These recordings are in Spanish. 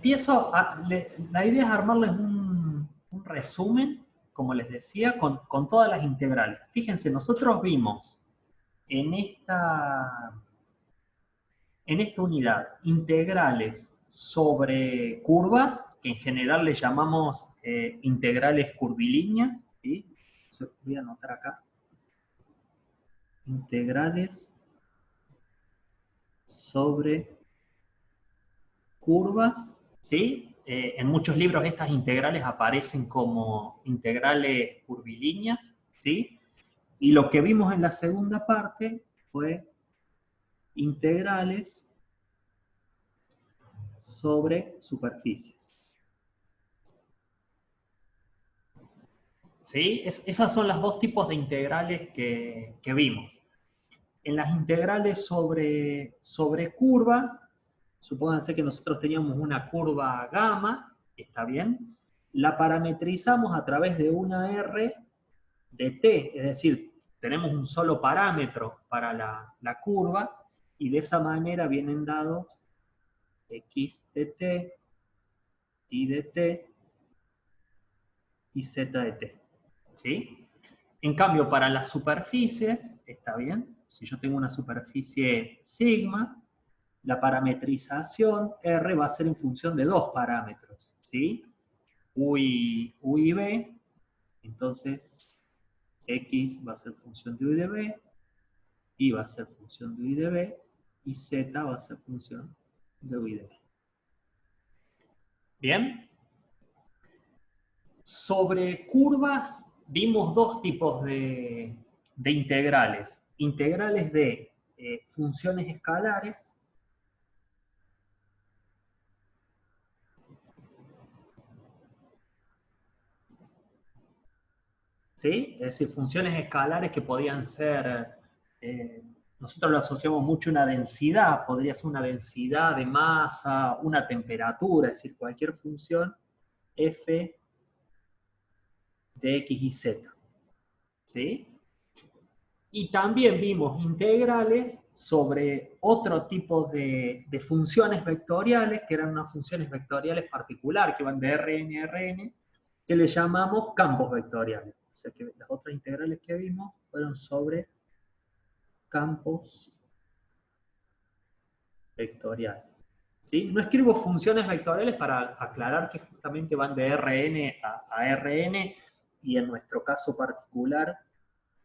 la idea es armarles un resumen, como les decía, con todas las integrales. Fíjense, nosotros vimos en esta unidad integrales sobre curvas, que en general le llamamos integrales curvilíneas, ¿sí? Voy a anotar acá. Integrales sobre curvas, ¿sí? En muchos libros estas integrales aparecen como integrales curvilíneas, ¿sí? Y lo que vimos en la segunda parte fue integrales sobre superficies. ¿Sí? Esas son las dos tipos de integrales que vimos. En las integrales sobre curvas, supónganse que nosotros teníamos una curva gamma, ¿está bien? La parametrizamos a través de una R de t, es decir, tenemos un solo parámetro para la curva, y de esa manera vienen dados x de t, y de t, y z de t. ¿Sí? En cambio, para las superficies, ¿está bien? Si yo tengo una superficie sigma, la parametrización R va a ser en función de dos parámetros, ¿sí? U y B, entonces X va a ser función de U y de B, Y va a ser función de U y de B, y Z va a ser función de U y de B. ¿Bien? Sobre curvas vimos dos tipos de integrales. Integrales de funciones escalares, ¿sí? Es decir, funciones escalares que podían ser, nosotros lo asociamos mucho a una densidad, podría ser una densidad de masa, una temperatura, es decir, cualquier función f de x y z, ¿sí? Y también vimos integrales sobre otro tipo de funciones vectoriales, que eran unas funciones vectoriales particulares, que van de Rn a Rn, que le llamamos campos vectoriales. O sea que las otras integrales que vimos fueron sobre campos vectoriales. ¿Sí? No escribo funciones vectoriales para aclarar que justamente van de Rn a Rn, y en nuestro caso particular,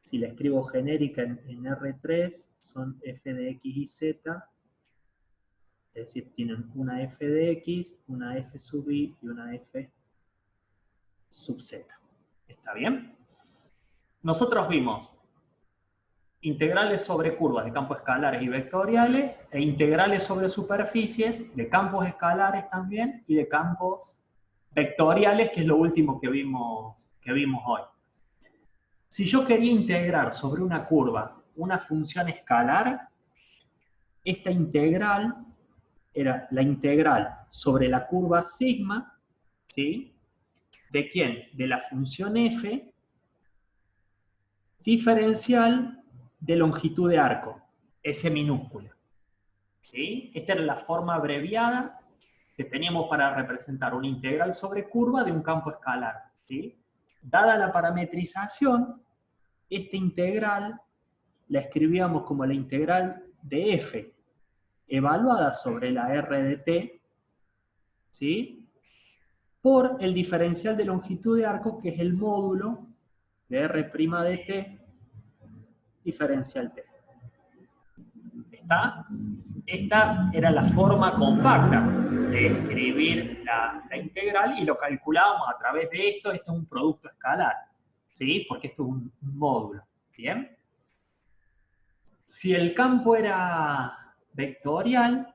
si la escribo genérica en R3, son f de x y z, es decir, tienen una f de x, una f sub y una f sub z. ¿Está bien? Nosotros vimos integrales sobre curvas de campos escalares y vectoriales, e integrales sobre superficies de campos escalares también, y de campos vectoriales, que es lo último que vimos hoy. Si yo quería integrar sobre una curva una función escalar, esta integral era la integral sobre la curva sigma, ¿sí? ¿De quién? De la función f diferencial de longitud de arco, S minúscula. ¿Sí? Esta era la forma abreviada que teníamos para representar una integral sobre curva de un campo escalar. ¿Sí? Dada la parametrización, esta integral la escribíamos como la integral de f evaluada sobre la R de t, ¿sí? Por el diferencial de longitud de arco, que es el módulo de R' de t diferencial t. ¿Está? Esta era la forma compacta de escribir la integral, y lo calculábamos a través de esto. Esto es un producto escalar, ¿sí? Porque esto es un módulo. ¿Bien? Si el campo era vectorial,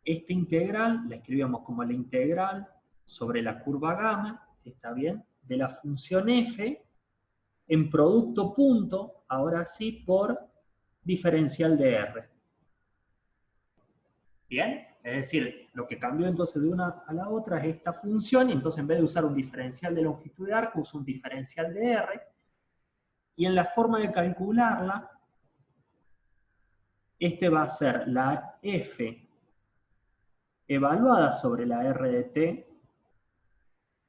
esta integral la escribíamos como la integral sobre la curva gamma, ¿está bien? De la función f en producto punto, ahora sí, por diferencial de r. ¿Bien? Es decir, lo que cambió entonces de una a la otra es esta función, y entonces en vez de usar un diferencial de longitud de arco, uso un diferencial de r, y en la forma de calcularla, este va a ser la f evaluada sobre la R de t,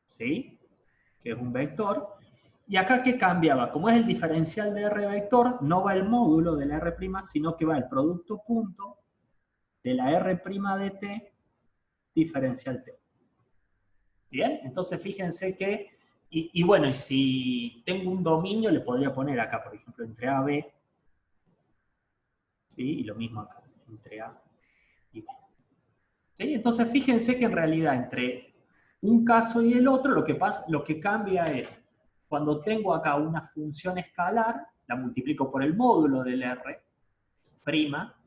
¿sí? Que es un vector. Y acá, ¿qué cambiaba? Como es el diferencial de R vector, no va el módulo de la R', sino que va el producto punto de la R' de t diferencial t. ¿Bien? Entonces fíjense que, y bueno, y si tengo un dominio, le podría poner acá, por ejemplo, entre A, B, ¿sí? Y lo mismo acá, entre A y B. ¿Sí? Entonces fíjense que en realidad entre un caso y el otro lo que cambia es, cuando tengo acá una función escalar, la multiplico por el módulo del R',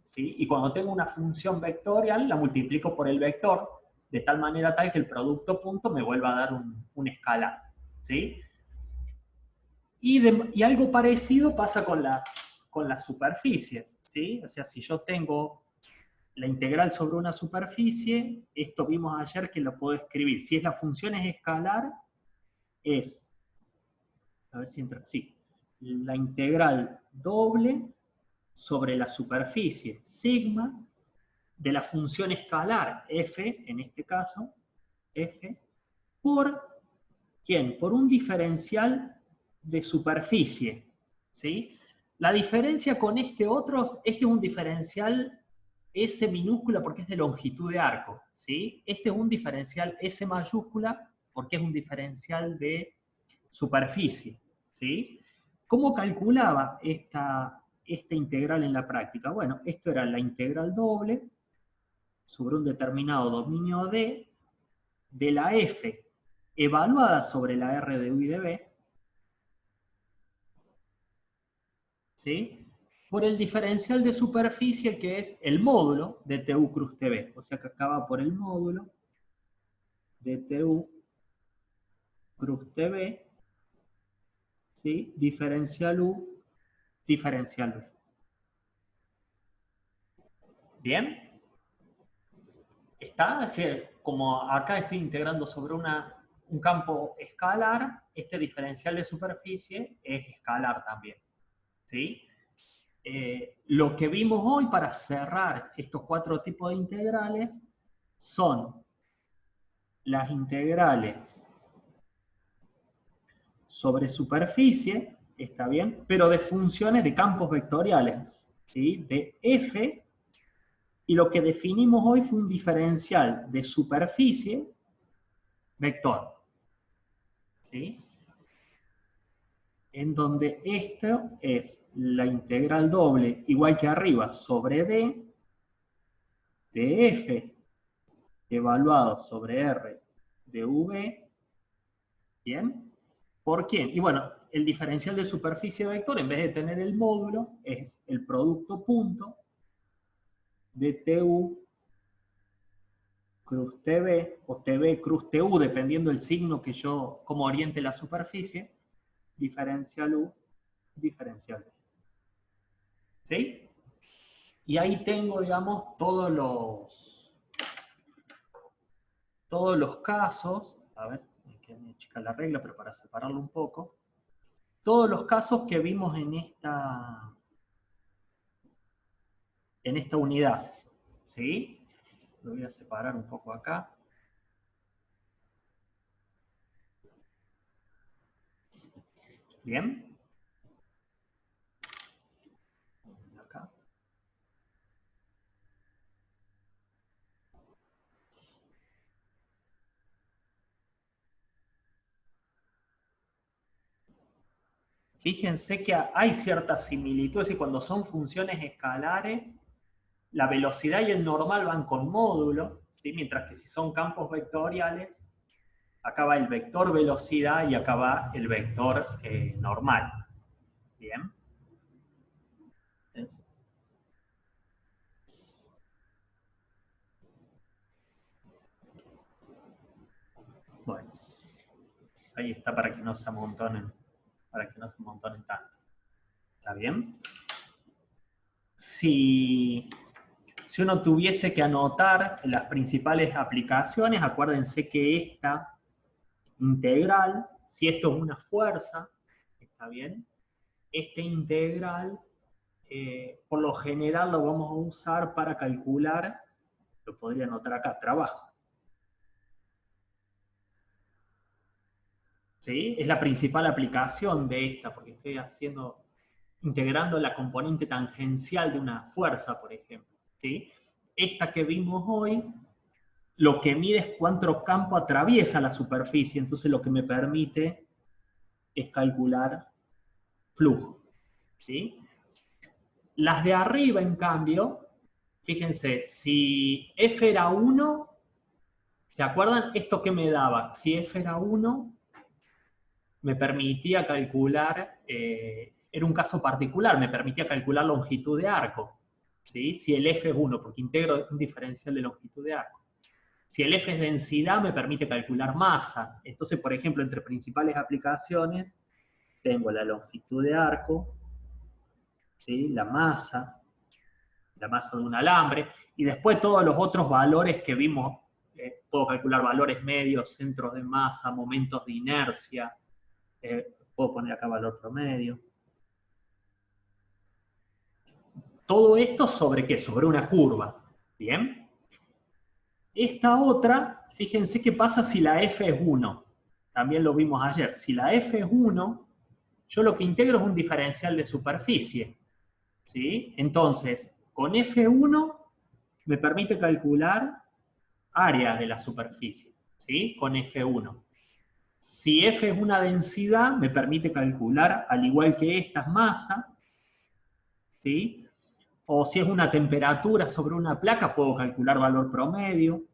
¿sí? Y cuando tengo una función vectorial, la multiplico por el vector, de tal manera tal que el producto punto me vuelva a dar un escalar. ¿Sí? Y algo parecido pasa con las superficies. ¿Sí? O sea, si yo tengo la integral sobre una superficie, esto vimos ayer que lo puedo escribir. Si la función es escalar, es, a ver si entra, sí, la integral doble sobre la superficie sigma de la función escalar f, en este caso, f, por, ¿quién? Por un diferencial de superficie, ¿sí? La diferencia con este otro, este es un diferencial S minúscula porque es de longitud de arco, ¿sí? Este es un diferencial S mayúscula porque es un diferencial de superficie, ¿sí? ¿Cómo calculaba esta integral en la práctica? Bueno, esto era la integral doble sobre un determinado dominio D de la F evaluada sobre la R de U y de B, ¿sí? Por el diferencial de superficie que es el módulo de TU cruz TB. O sea que acaba por el módulo de TU cruz TB, ¿sí? Diferencial U, diferencial B. ¿Bien? ¿Está? Es decir, como acá estoy integrando sobre un campo escalar, este diferencial de superficie es escalar también. ¿Sí? Lo que vimos hoy para cerrar estos cuatro tipos de integrales son las integrales sobre superficie, está bien, pero de funciones de campos vectoriales, ¿sí? De f, y lo que definimos hoy fue un diferencial de superficie vector, ¿sí? En donde esto es la integral doble, igual que arriba, sobre D, de f evaluado sobre R de V, ¿bien? ¿Por quién? Y bueno, el diferencial de superficie vector, en vez de tener el módulo, es el producto punto de TU cruz TB, o TB cruz TU, dependiendo del signo que yo, como oriente la superficie, diferencial U, diferencial B. ¿Sí? Y ahí tengo, digamos, todos los casos, a ver, que me chica la regla, pero para separarlo un poco, todos los casos que vimos en esta unidad, ¿sí? Lo voy a separar un poco acá. Bien. Acá. Fíjense que hay ciertas similitudes y cuando son funciones escalares, la velocidad y el normal van con módulo, ¿sí? Mientras que si son campos vectoriales, acá va el vector velocidad y acá va el vector normal. Bien. Entonces, bueno, ahí está para que no se amontonen, tanto. ¿Está bien? Si uno tuviese que anotar las principales aplicaciones, acuérdense que esta integral, si esto es una fuerza, ¿está bien? Este integral, por lo general lo vamos a usar para calcular lo podría anotar acá, trabajo. ¿Sí? Es la principal aplicación de esta, porque estoy integrando la componente tangencial de una fuerza, por ejemplo. ¿Sí? Esta que vimos hoy, lo que mide es cuánto campo atraviesa la superficie, entonces lo que me permite es calcular flujo. ¿Sí? Las de arriba, en cambio, fíjense, si F era 1, ¿se acuerdan esto que me daba? Si F era 1, me permitía calcular, era un caso particular, me permitía calcular longitud de arco. ¿Sí? Si el F es 1, porque integro un diferencial de longitud de arco. Si el F es densidad, me permite calcular masa. Entonces, por ejemplo, entre principales aplicaciones, tengo la longitud de arco, ¿sí? La masa de un alambre, y después todos los otros valores que vimos, puedo calcular valores medios, centros de masa, momentos de inercia, puedo poner acá valor promedio. Todo esto sobre qué? Sobre una curva. ¿Bien? Esta otra, fíjense qué pasa si la F es 1. También lo vimos ayer. Si la F es 1, yo lo que integro es un diferencial de superficie. ¿Sí? Entonces, con F1 me permite calcular área de la superficie. ¿Sí? Con F1. Si F es una densidad, me permite calcular, al igual que esta, masa. ¿Sí? O si es una temperatura sobre una placa, puedo calcular valor promedio.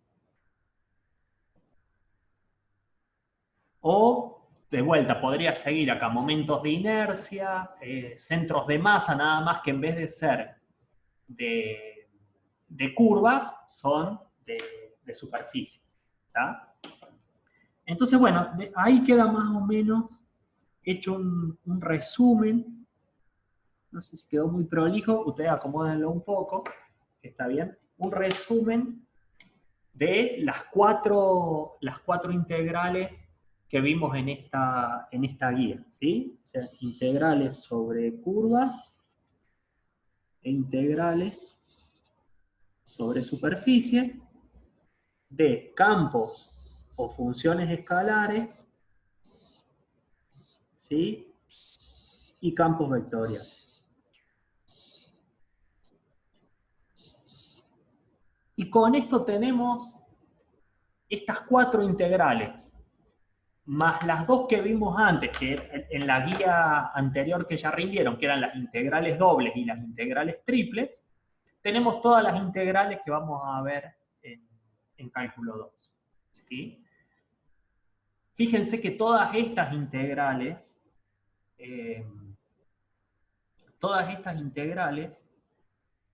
O, de vuelta, podría seguir acá momentos de inercia, centros de masa, nada más que en vez de ser de curvas, son de superficies. ¿Tá? Entonces, bueno, ahí queda más o menos hecho un resumen. No sé si quedó muy prolijo, ustedes acomódenlo un poco, está bien. Un resumen de las cuatro integrales que vimos en esta guía, ¿sí? O sea, integrales sobre curvas e integrales sobre superficie de campos o funciones escalares, ¿sí? Y campos vectoriales. Y con esto tenemos estas cuatro integrales, más las dos que vimos antes, que en la guía anterior que ya rindieron, que eran las integrales dobles y las integrales triples, tenemos todas las integrales que vamos a ver en cálculo 2. ¿Sí? Fíjense que todas estas integrales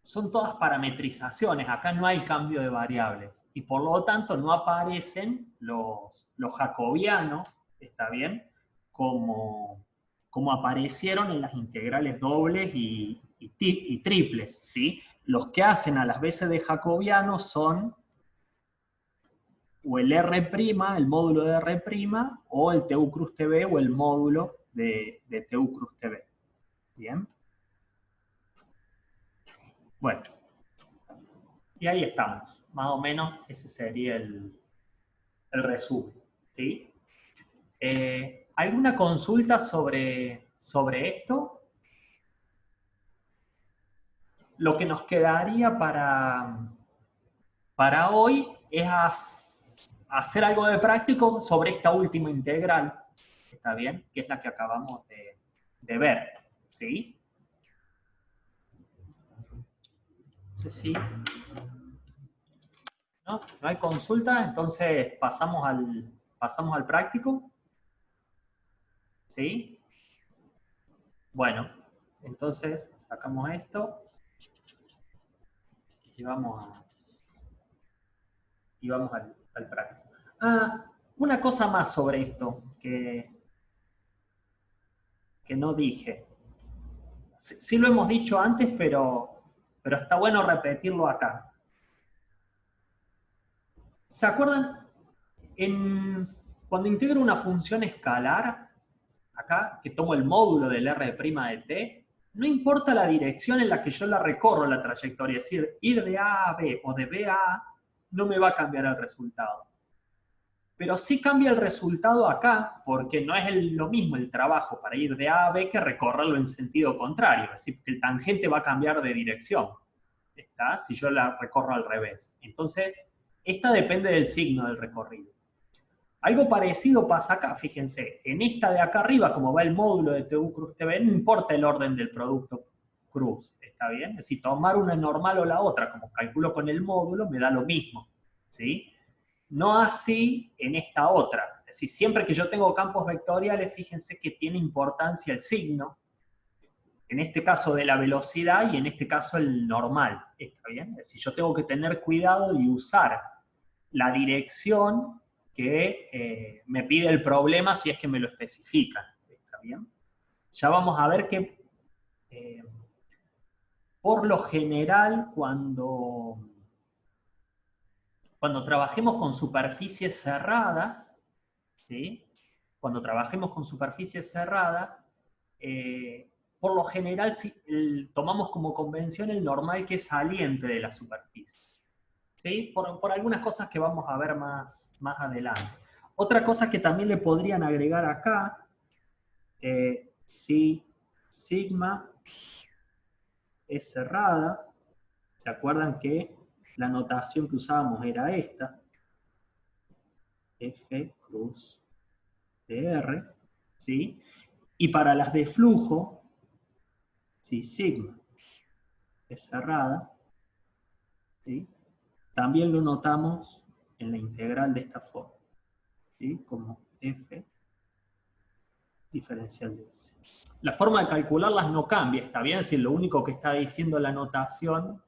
son todas parametrizaciones, acá no hay cambio de variables, y por lo tanto no aparecen los jacobianos, ¿está bien? Como aparecieron en las integrales dobles y triples, ¿sí? Los que hacen a las veces de jacobiano son o el R', el módulo de R', o el TU cruz TV o el módulo de TU cruz TV. ¿Bien? Bueno. Y ahí estamos. Más o menos ese sería el resumen. ¿Sí? ¿Alguna consulta sobre esto? Lo que nos quedaría para hoy es hacer algo de práctico sobre esta última integral, ¿está bien? Que es la que acabamos de ver, ¿sí? No sé si... ¿No? ¿No hay consulta? Entonces pasamos al práctico. ¿Sí? Bueno, entonces sacamos esto y vamos al práctico. Una cosa más sobre esto que no dije. Sí lo hemos dicho antes, pero está bueno repetirlo acá. ¿Se acuerdan? Cuando integro una función escalar, acá, que tomo el módulo del R' de t, no importa la dirección en la que yo la recorro la trayectoria, es decir, ir de A a B o de B a A, no me va a cambiar el resultado. Pero sí cambia el resultado acá, porque no es lo mismo el trabajo para ir de A a B que recorrerlo en sentido contrario. Es decir, que el tangente va a cambiar de dirección, ¿está? Si yo la recorro al revés. Entonces, esta depende del signo del recorrido. Algo parecido pasa acá, fíjense. En esta de acá arriba, como va el módulo de TU Cruz TV, no importa el orden del producto cruz, ¿está bien? Es decir, tomar una normal o la otra, como calculo con el módulo, me da lo mismo, ¿sí? No así en esta otra. Es decir, siempre que yo tengo campos vectoriales, fíjense que tiene importancia el signo, en este caso de la velocidad y en este caso el normal, ¿está bien? Es decir, yo tengo que tener cuidado y usar la dirección que me pide el problema si es que me lo especifica, ¿está bien? Ya vamos a ver que por lo general cuando trabajemos con superficies cerradas, ¿sí? Cuando trabajemos con superficies cerradas, por lo general tomamos como convención el normal que es saliente de la superficie, ¿sí? Por algunas cosas que vamos a ver más adelante. Otra cosa que también le podrían agregar acá, si sigma es cerrada, ¿se acuerdan que la notación que usábamos era esta? F cruz DR, ¿sí? Y para las de flujo, si sigma es cerrada, ¿sí? También lo notamos en la integral de esta forma, ¿sí? Como F diferencial de S. La forma de calcularlas no cambia, ¿está bien? Si lo único que está diciendo la notación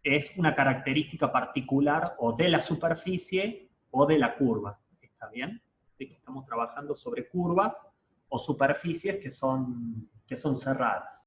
es una característica particular o de la superficie o de la curva, ¿está bien? De que estamos trabajando sobre curvas o superficies que son cerradas.